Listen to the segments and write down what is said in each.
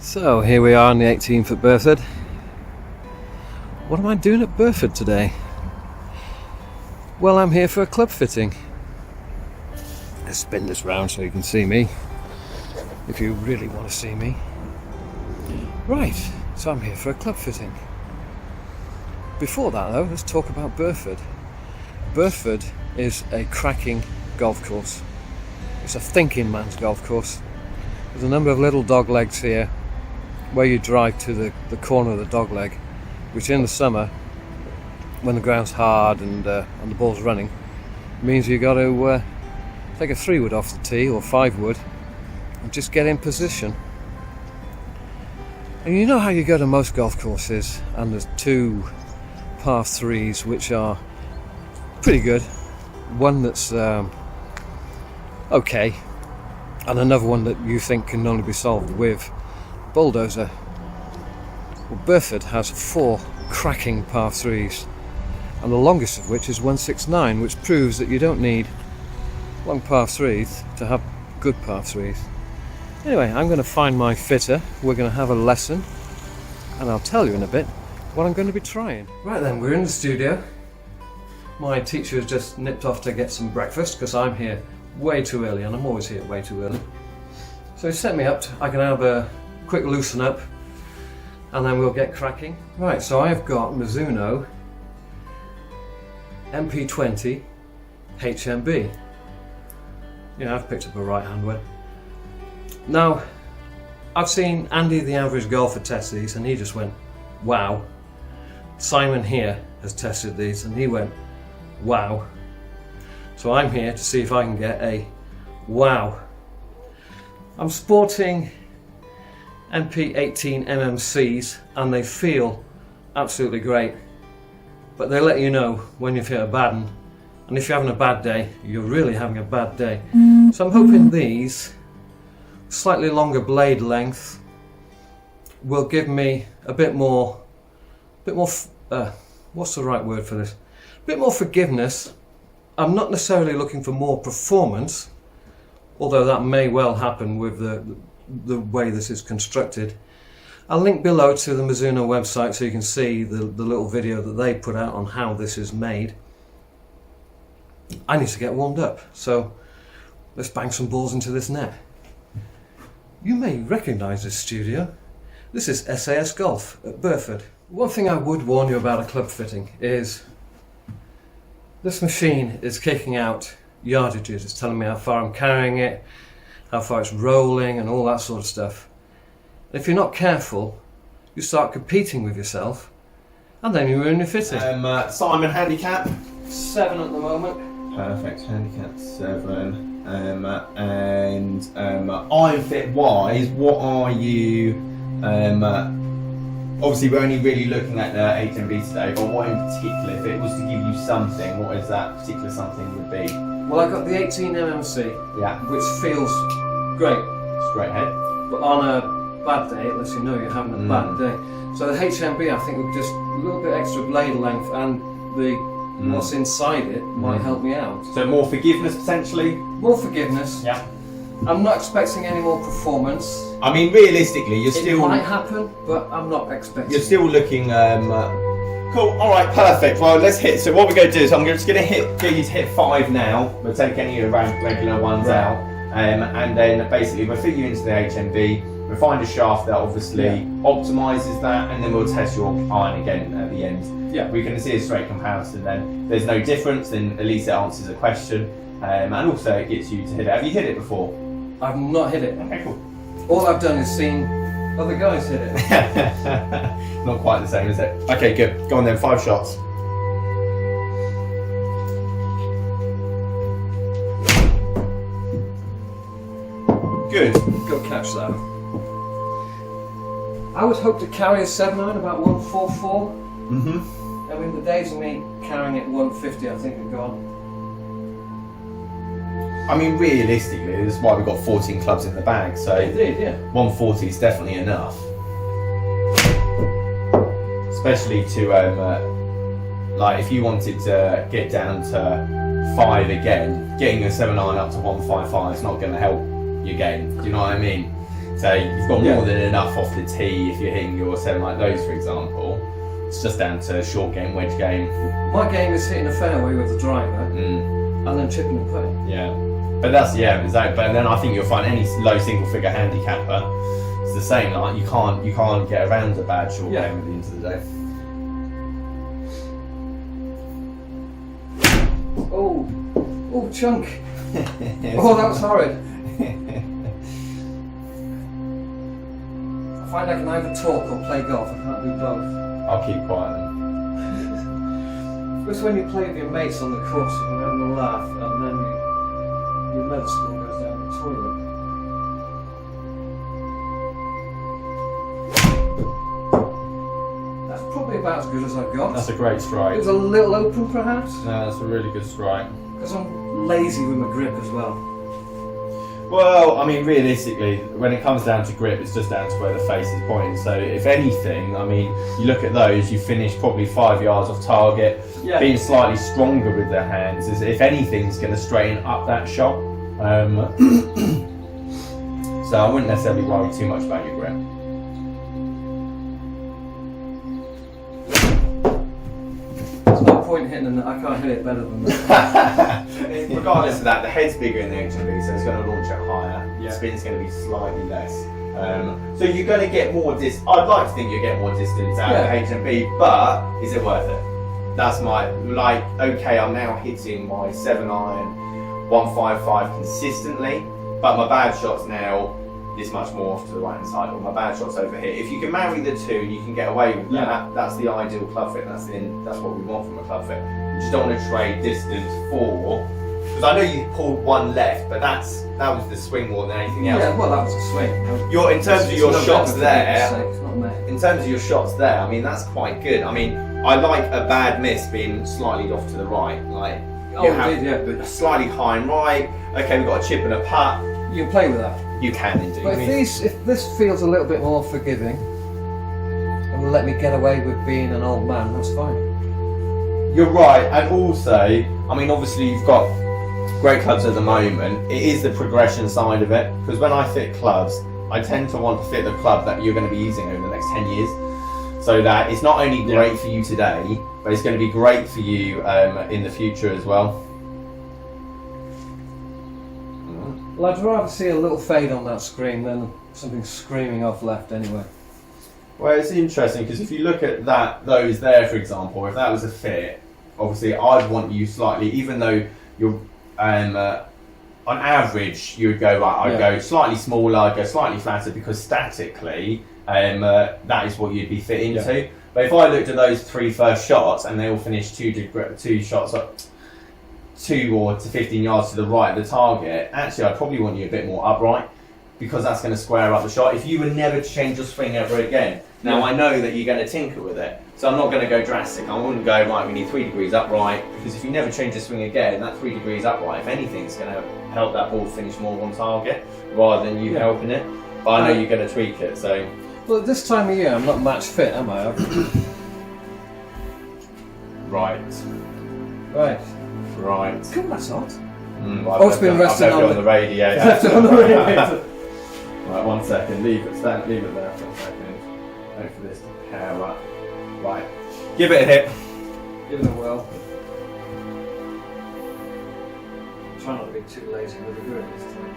So here we are on the 18th at Burford. What am I doing at Burford today? Well, I'm here for a club fitting. Let's spin this round so you can see me, if you really want to see me. Right, so I'm here for a club fitting. Before that though, let's talk about Burford. Burford is a cracking golf course. It's a thinking man's golf course. There's a number of little dog legs here where you drive to the corner of the dog leg, which in the summer, when the ground's hard and the ball's running, means you got to take a 3-wood off the tee or 5-wood and just get in position. And you know how you go to most golf courses and there's 2 par 3s which are pretty good, one that's okay, and another one that you think can only be solved with bulldozer. Well, Burford has 4 cracking par 3s, and the longest of which is 169, which proves that you don't need long par 3s to have good par 3s. Anyway, I'm going to find my fitter, we're going to have a lesson, and I'll tell you in a bit what I'm going to be trying. Right then, we're in the studio. My teacher has just nipped off to get some breakfast because I'm here way too early, and I'm always here way too early. So he set me up, I can have a quick loosen up and then we'll get cracking. Right, so I've got Mizuno MP20HMB. Yeah, I've picked up a right hand one. Now, I've seen Andy the average golfer test these and he just went, wow. Simon here has tested these and he went, wow. So I'm here to see if I can get a wow. I'm sporting MP18 MMCs and they feel absolutely great, but they let you know when you've hit a bad one, and if you're having a bad day, you're really having a bad day. So I'm hoping these slightly longer blade length will give me a bit more what's the right word for this? A bit more forgiveness. I'm not necessarily looking for more performance, although that may well happen with the way this is constructed. I'll link below to the Mizuno website so you can see the little video that they put out on how this is made. I need to get warmed up, so let's bang some balls into this net. You may recognise this studio. This is SAS Golf at Burford. One thing I would warn you about a club fitting is this machine is kicking out yardages. It's telling me how far I'm carrying it, how far it's rolling and all that sort of stuff. If you're not careful, you start competing with yourself and then you ruin your fitting. Simon, handicap? 7 at the moment. Perfect, handicap 7. And iron fit wise, what are you? Obviously we're only really looking at the HMB today, but what in particular, if it was to give you something, what is that particular something would be? Well, I got the 18 MMC, yeah, which feels great. Straight head. But on a bad day, it lets you know you're having a bad day. So the HMB, I think, with just a little bit extra blade length and the what's inside it might help me out. So more forgiveness potentially? More forgiveness. Yeah. I'm not expecting any more performance. I mean, realistically, you're still... It might happen, but I'm not expecting. You're still looking... Cool, alright, perfect. Well, let's hit... So what we're going to do is I'm just going to get you to hit 5 now. We'll take any of the regular ones out. And then basically we'll fit you into the HMB. We'll find a shaft that obviously optimises that, and then we'll test your iron again at the end. Yeah. We can see a straight comparison then. There's no difference, then at least it answers a question. And also it gets you to hit it. Have you hit it before? I've not hit it. Okay, cool. All I've done is seen other guys hit it. Not quite the same, is it? Okay, good. Go on then, 5 shots. Good. Go catch that. I would hope to carry a 7-iron about 144. I mean, the days of me carrying it 150 I think are gone. I mean, realistically, this is why we've got 14 clubs in the bag, so Indeed, yeah. 140 is definitely enough. Especially to, like, if you wanted to get down to 5 again, getting a 7-iron up to 155 is not going to help your game. Do you know what I mean? So you've got more than enough off the tee if you're hitting your 7 like those, for example. It's just down to short game, wedge game. My game is hitting a fairway with the driver and then chipping and putting. Yeah, but that's but then I think you'll find any low single figure handicapper, it's the same. Like you can't get around a bad short game at the end of the day. Oh, chunk. Oh, that was horrid. I find I can either talk or play golf. I can't do both. I'll keep quiet then. It's when you play with your mates on the course and you're having a laugh and then your medicine goes down the toilet. That's probably about as good as I've got. That's a great strike. It was a little open perhaps. No, that's a really good strike. Because I'm lazy with my grip as well. Well, I mean, realistically, when it comes down to grip, it's just down to where the face is pointing. So, if anything, I mean, you look at those, you finish probably 5 yards off target. Yeah. Being slightly stronger with their hands is, if anything's going to straighten up that shot. So, I wouldn't necessarily worry too much about your grip. There's no point hitting it. I can't hit it better than that. Regardless of that, the head's bigger in the HMB, so it's going to launch it higher. The spin's going to be slightly less. So you're going to get more I'd like to think you get more distance out of the HMB, but is it worth it? That's my, okay, I'm now hitting my 7 iron 155 consistently, but my bad shots now is much more off to the right hand side, or my bad shots over here. If you can marry the two and you can get away with that, that's the ideal club fit. That's what we want from a club fit. You just don't want to trade distance for. Because I know you pulled one left, but that was the swing more than anything else. Yeah, well, that was a swing. In terms of your shots there, I mean, that's quite good. I mean, I like a bad miss being slightly off to the right. Like, a slightly high and right. Okay, we've got a chip and a putt. You can play with that. You can indeed. But if this feels a little bit more forgiving and will let me get away with being an old man, that's fine. You're right, and also, I mean, obviously you've got great clubs at the moment. It is the progression side of it, because when I fit clubs, I tend to want to fit the club that you're going to be using over the next 10 years. So that it's not only great for you today, but it's going to be great for you in the future as well. Well, I'd rather see a little fade on that screen than something screaming off left anyway. Well, it's interesting because if you look at those there, for example, if that was a fit, obviously I'd want you slightly, even though you're on average you would go I'd go slightly smaller, I'd go slightly flatter, because statically that is what you'd be fit into. But if I looked at those 3 first shots and they all finished 2 shots up 2 or to 15 yards to the right of the target, actually I'd probably want you a bit more upright, because that's going to square up the shot. If you were never to change your swing ever again, now I know that you're going to tinker with it, so I'm not going to go drastic. I wouldn't go, right, we need 3 degrees upright, because if you never change the swing again, that 3 degrees upright, if anything, is going to help that ball finish more on target rather than you helping it. But I know you're going to tweak it, so. Well, this time of year I'm not match fit, am I? Right. Cool, that's hot. It's been resting on the radiator. Left it on the radiator. Right, 1 second. Leave it there for a second. Wait for this to power up. Right. Give it a hit. Give it a whirl. Try not to be too lazy with the grip this time.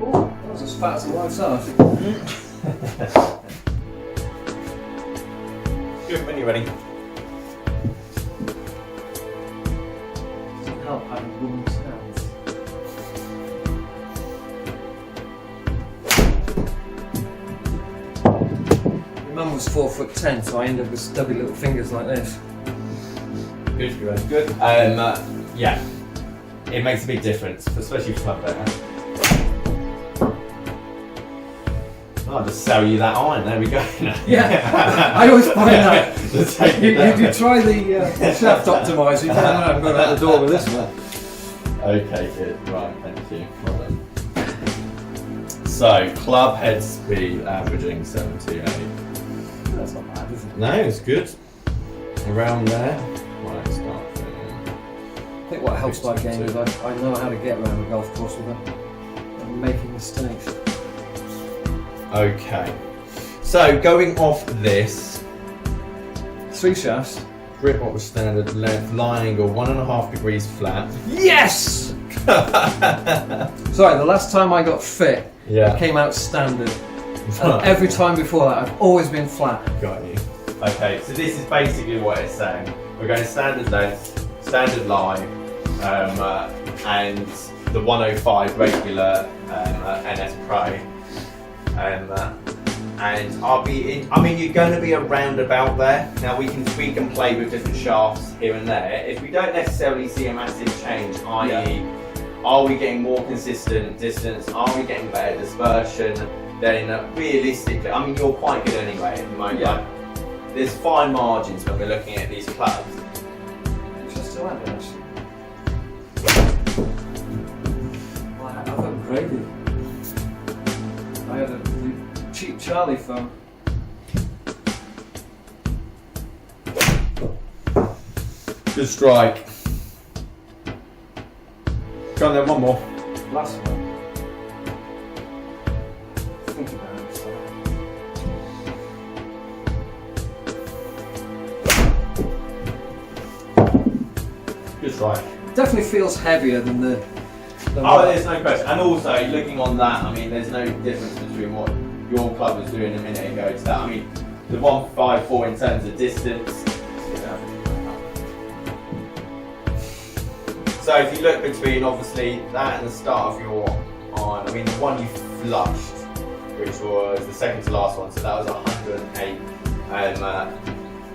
Oh, that was as fat as the wife's arse. Good, when you're ready. Doesn't help having woman's hands. My mum was 4'10", so I ended up with stubby little fingers like this. Good. Yeah, it makes a big difference, especially for club better. I'll just sell you that iron, there we go. Yeah, I always find that. You try the shaft optimizer, you I've got out the door with this one. Okay, good, right, thank you. Well done. So, club head speed averaging 728. That's not bad, is it? No, it's good. Around there. Right, start filling. I think think what helps my game is I know how to get around the golf course without making mistakes. Okay. So going off this, 3 shafts. grip what was standard length, line angle 1.5 degrees flat. Yes! Sorry, the last time I got fit, Yeah. it came out standard. And every time before that, I've always been flat. Got you. Okay, so this is basically what it's saying. We're going standard length, standard line, and the 105 regular NS Pro. And I'll be in, I mean, you're going to be around about there. Now we can tweak and play with different shafts here and there. If we don't necessarily see a massive change, i.e. are we getting more consistent distance, are we getting better dispersion, then realistically, I mean, you're quite good anyway at the moment. Yeah. Like, there's fine margins when we're looking at these clubs. Which I still have, actually. I've upgraded. I had a cheap Charlie phone. Good strike. Go on then, one more. Last one. Think about it. So. Good strike. Definitely feels heavier than the. Oh, there's no question. And also, looking on that, I mean, there's no difference between what your club was doing a minute ago to that. I mean, the 154 in terms of distance. So if you look between, obviously, that and the start of your iron, I mean, the one you flushed, which was the second to last one, so that was 108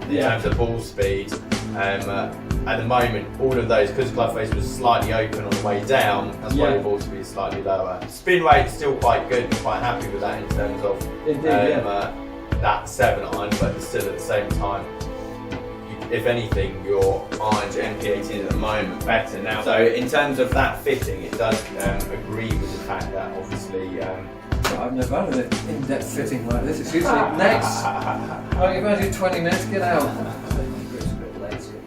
in terms of ball speed. At the moment, all of those, because club face was slightly open on the way down, that's why your ball speed is slightly lower. Spin rate's still quite good, I'm quite happy with that in terms of that 7 iron, but still at the same time, if anything, your irons, your MP18 at the moment, better now. So in terms of that fitting, it does agree with the fact that obviously... I've never had an in-depth fitting like this. It's usually next. Oh, you've had your 20 minutes, get out. It's a bit lazy.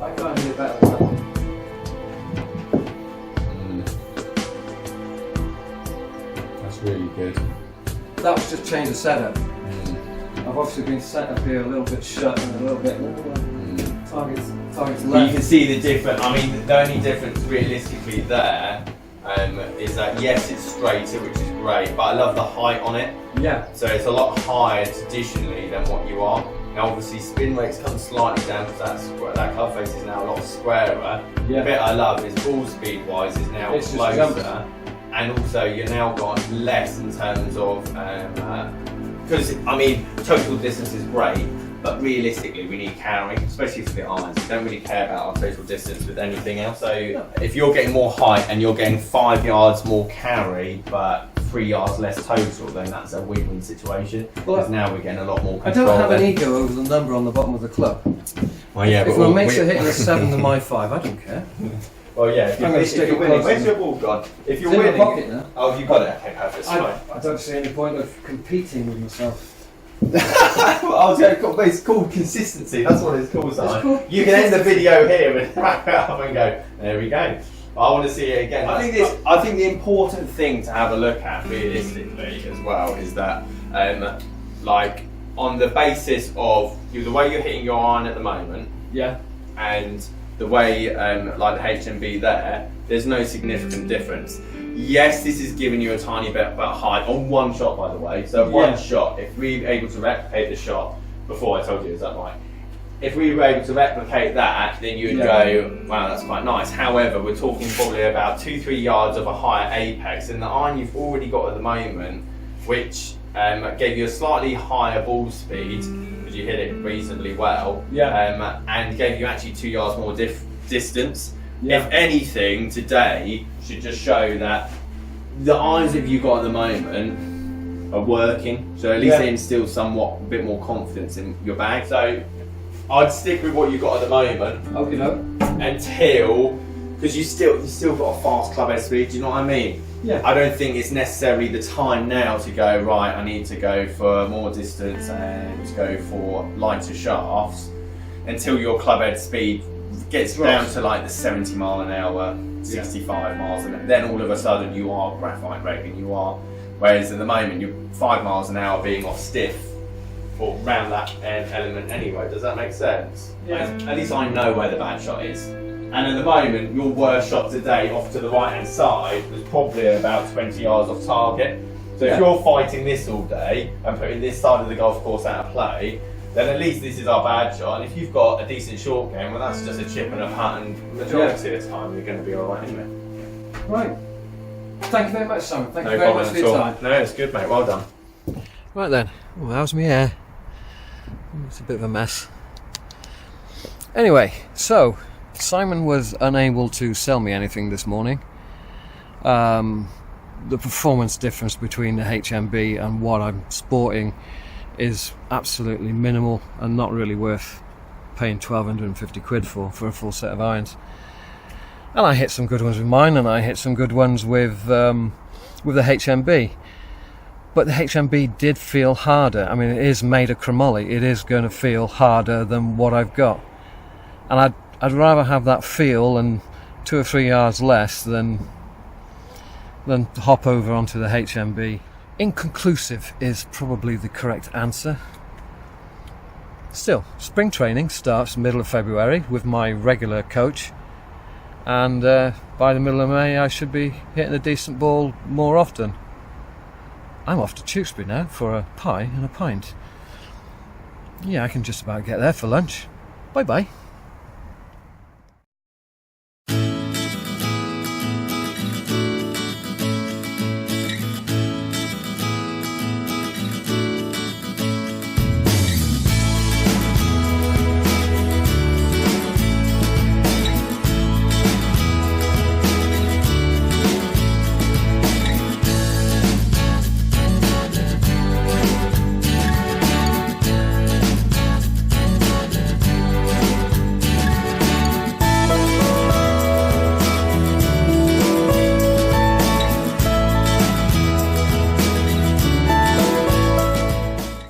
I can't do better than that one. That's really good. That was just change the setup. I've obviously been set up here a little bit shut and a little bit targets left. You can see the difference. I mean, the only difference realistically there is that yes, it's straighter, which is great, but I love the height on it. Yeah. So it's a lot higher traditionally than what you are. Now obviously spin rates come slightly down because that club face is now a lot squarer. Yeah. The bit I love is ball speed wise is now It's just closer. jumped. And also you're now got less in terms of, because I mean total distance is great, but realistically we need carry, especially for the irons. We don't really care about our total distance with anything else. So if you're getting more height and you're getting 5 yards more carry, but 3 yards less total, then that's a win-win situation. Because now we're getting a lot more control. I don't have an ego over the number on the bottom of the club. Well, yeah, if my mates are hitting a 7 than my 5, I don't care. Well, yeah, if you're winning, where's your ball gone? If you're winning, in my pocket now. Oh, you've got it. Okay, perfect. I don't see any point of competing with myself. I was going to it's called consistency. That's what it's called. You can end the video here and wrap it up and go. There we go. I want to see it again. I think the important thing to have a look at realistically as well is that, like, on the basis of the way you're hitting your iron at the moment, and the way like the HMB there's no significant difference. Yes, this is giving you a tiny bit of height on one shot, by the way. So one shot, if we were able to replicate the shot before, I told you, is that right? If we were able to replicate that, then you'd go, wow, that's quite nice. However, we're talking probably about 2-3 yards of a higher apex, and the iron you've already got at the moment, which gave you a slightly higher ball speed, because you hit it reasonably well, and gave you actually 2 yards more distance. If anything, today should just show that the irons that you've got at the moment are working, so at least they instill somewhat a bit more confidence in your bag. So I'd stick with what you've got at the moment until, because you still got a fast club head speed. Do you know what I mean? Yeah. I don't think it's necessarily the time now to go, right, I need to go for more distance and go for lighter shafts until your club head speed gets down to like the 70 mile an hour, 65 miles an hour. Then all of a sudden you are graphite reg and you are, whereas at the moment you're 5 miles an hour being off stiff or around that element anyway. Does that make sense? Yeah. At least I know where the bad shot is. And at the moment, your worst shot today off to the right hand side was probably about 20 yards off target. So if you're fighting this all day and putting this side of the golf course out of play, then at least this is our bad shot. And if you've got a decent short game, well, that's just a chip and a putt, and majority of the time you're going to be all right anyway. Right. Thank you very much, Simon. Thank No you very problem much for at your all. time. No, it's good, mate. Well done. Right then. Oh, how's my hair? It's a bit of a mess. Anyway, so Simon was unable to sell me anything this morning. The performance difference between the HMB and what I'm sporting is absolutely minimal and not really worth paying 1,250 quid for a full set of irons. And I hit some good ones with mine, and I hit some good ones with the HMB. But the HMB did feel harder. I mean, it is made of chromoly. It is going to feel harder than what I've got. And I'd rather have that feel and 2 or 3 yards less than hop over onto the HMB. Inconclusive is probably the correct answer. Still, spring training starts middle of February with my regular coach, and by the middle of May I should be hitting a decent ball more often. I'm off to Tewkesbury now for a pie and a pint. Yeah, I can just about get there for lunch. Bye bye.